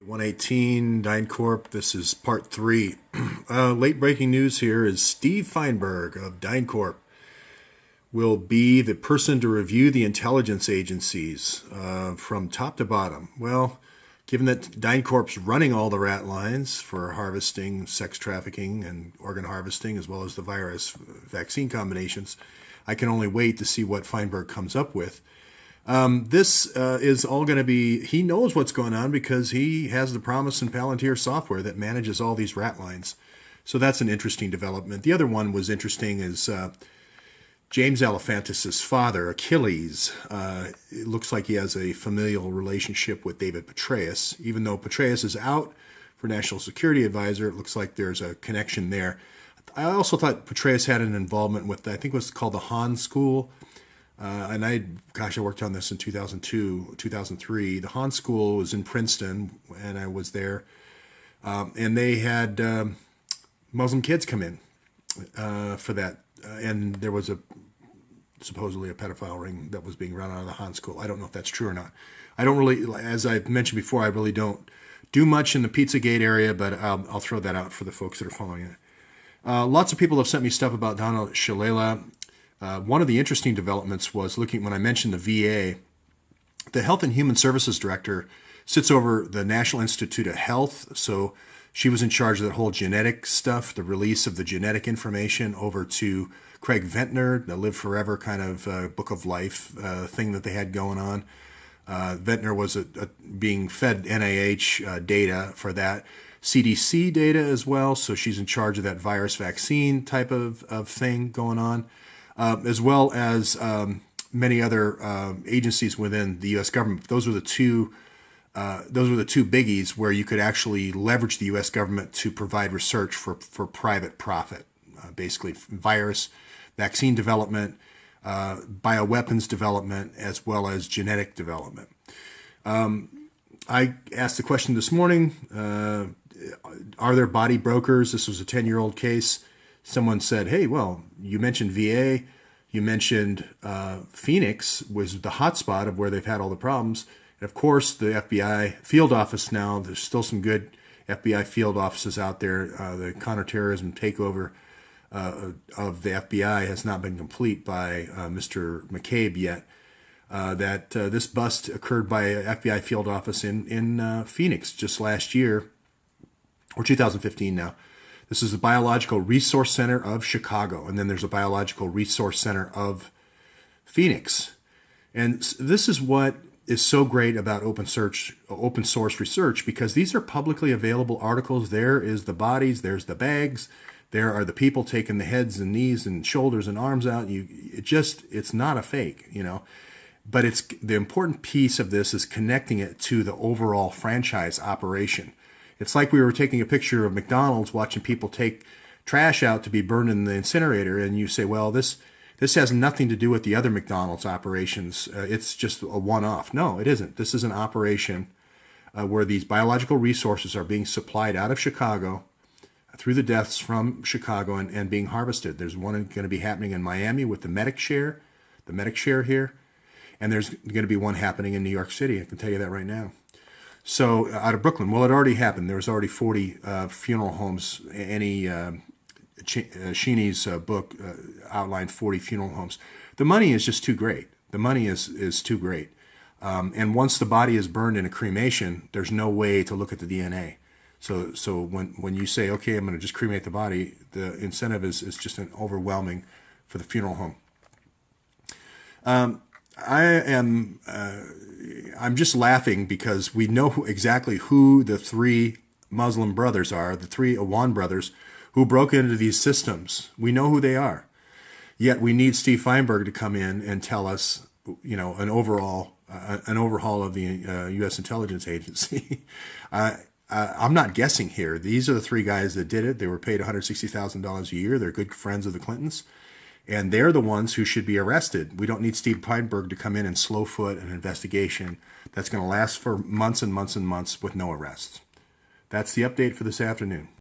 118 DynCorp. This is part 3. Late breaking news here is Steve Feinberg of DynCorp will be the person to review the intelligence agencies from top to bottom. Well, given that DynCorp's running all the rat lines for harvesting, sex trafficking, and organ harvesting, as well as the virus vaccine combinations, I can only wait to see what Feinberg comes up with. This is all going to be, he knows what's going on because he has the Promise and Palantir software that manages all these rat lines. So that's an interesting development. The other one was interesting is James Alefantis' father, Achilles. It looks like he has a familial relationship with David Petraeus. Even though Petraeus is out for National Security Advisor, it looks like there's a connection there. I also thought Petraeus had an involvement with, I think it was called the Han School. And I worked on this in 2002, 2003. The Han School was in Princeton, and I was there. And they had Muslim kids come in for that. And there was supposedly a pedophile ring that was being run out of the Han School. I don't know if that's true or not. I don't really, as I've mentioned before, I really don't do much in the Pizzagate area, but I'll throw that out for the folks that are following it. Lots of people have sent me stuff about Donald Shalala. One of the interesting developments was looking, when I mentioned the VA, the Health and Human Services Director sits over the National Institute of Health. So she was in charge of that whole genetic stuff, the release of the genetic information over to Craig Ventnor, the Live Forever kind of Book of Life thing that they had going on. Ventnor was being fed NIH data for that. CDC data as well. So she's in charge of that virus vaccine type of thing going on. As well as many other agencies within the U.S. government. Those were the two biggies where you could actually leverage the U.S. government to provide research for private profit, basically virus, vaccine development, bioweapons development, as well as genetic development. I asked the question this morning, are there body brokers? This was a 10-year-old case. Someone said, hey, well, you mentioned VA, you mentioned Phoenix was the hotspot of where they've had all the problems. And of course, the FBI field office now, there's still some good FBI field offices out there. The counterterrorism takeover of the FBI has not been complete by Mr. McCabe yet. This bust occurred by an FBI field office in Phoenix just last year, or 2015 now. This is the Biological Resource Center of Chicago, and then there's a Biological Resource Center of Phoenix. And this is what is so great about open source research, because these are publicly available articles. There is the bodies, there's the bags, there are the people taking the heads and knees and shoulders and arms out. It's not a fake, But it's the important piece of this is connecting it to the overall franchise operation. It's like we were taking a picture of McDonald's, watching people take trash out to be burned in the incinerator, and you say, well, this has nothing to do with the other McDonald's operations. It's just a one-off. No, it isn't. This is an operation where these biological resources are being supplied out of Chicago through the deaths from Chicago and being harvested. There's one going to be happening in Miami with the medic share here, and there's going to be one happening in New York City. I can tell you that right now. So out of Brooklyn, well, it already happened. There was already 40 funeral homes. Sheeney's book outlined 40 funeral homes. The money is just too great. The money is too great. And once the body is burned in a cremation, there's no way to look at the DNA. So when you say, okay, I'm going to just cremate the body, the incentive is just an overwhelming for the funeral home. I'm just laughing because we know exactly who the three Muslim brothers are, the three Awan brothers who broke into these systems. We know who they are. Yet we need Steve Feinberg to come in and tell us, an overhaul of the U.S. intelligence agency. I'm not guessing here. These are the three guys that did it. They were paid $160,000 a year. They're good friends of the Clintons. And they're the ones who should be arrested. We don't need Steve Feinberg to come in and slow foot an investigation that's going to last for months and months and months with no arrests. That's the update for this afternoon.